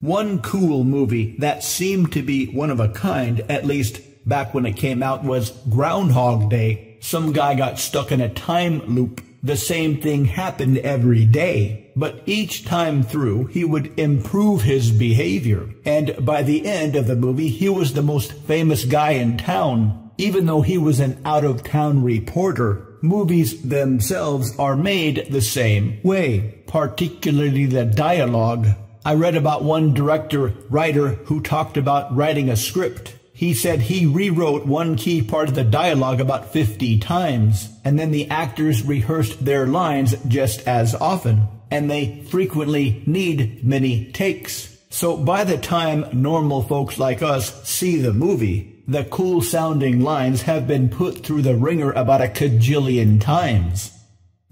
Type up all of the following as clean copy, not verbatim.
One cool movie that seemed to be one of a kind, at least back when it came out, was Groundhog Day. Some guy got stuck in a time loop. The same thing happened every day, but each time through, he would improve his behavior. And by the end of the movie, he was the most famous guy in town, even though he was an out-of-town reporter. Movies themselves are made the same way, particularly the dialogue. I read about one writer who talked about writing a script. He said he rewrote one key part of the dialogue about 50 times, and then the actors rehearsed their lines just as often, and they frequently need many takes. So by the time normal folks like us see the movie, the cool-sounding lines have been put through the ringer about a cajillion times.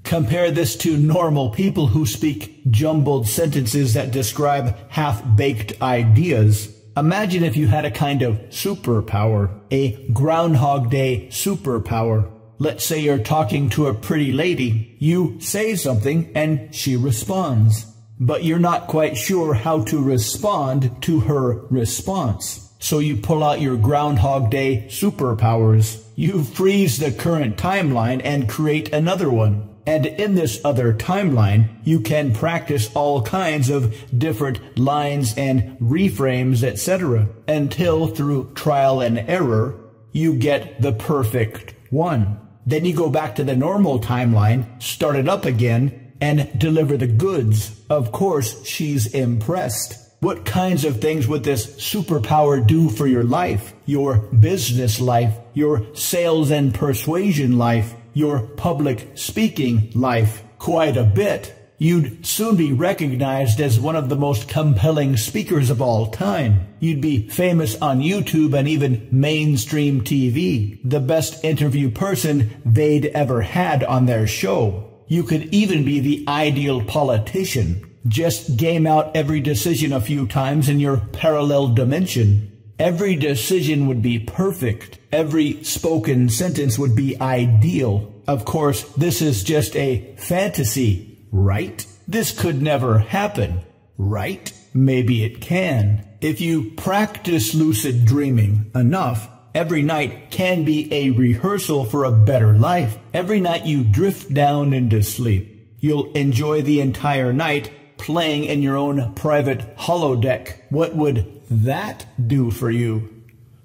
Compare this to normal people who speak jumbled sentences that describe half-baked ideas. Imagine if you had a kind of superpower, a Groundhog Day superpower. Let's say you're talking to a pretty lady. You say something and she responds, but you're not quite sure how to respond to her response. So you pull out your Groundhog Day superpowers. You freeze the current timeline and create another one. And in this other timeline, you can practice all kinds of different lines and reframes, etc., until through trial and error, you get the perfect one. Then you go back to the normal timeline, start it up again, and deliver the goods. Of course, she's impressed. What kinds of things would this superpower do for your life, your business life, your sales and persuasion life, your public speaking life? Quite a bit. You'd soon be recognized as one of the most compelling speakers of all time. You'd be famous on YouTube and even mainstream TV, the best interview person they'd ever had on their show. You could even be the ideal politician. Just game out every decision a few times in your parallel dimension. Every decision would be perfect. Every spoken sentence would be ideal. Of course, this is just a fantasy, right? This could never happen, right? Maybe it can. If you practice lucid dreaming enough, every night can be a rehearsal for a better life. Every night you drift down into sleep. You'll enjoy the entire night playing in your own private holodeck. What would that do for you?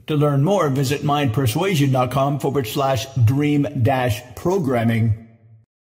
To learn more, visit mindpersuasion.com/dream-programming.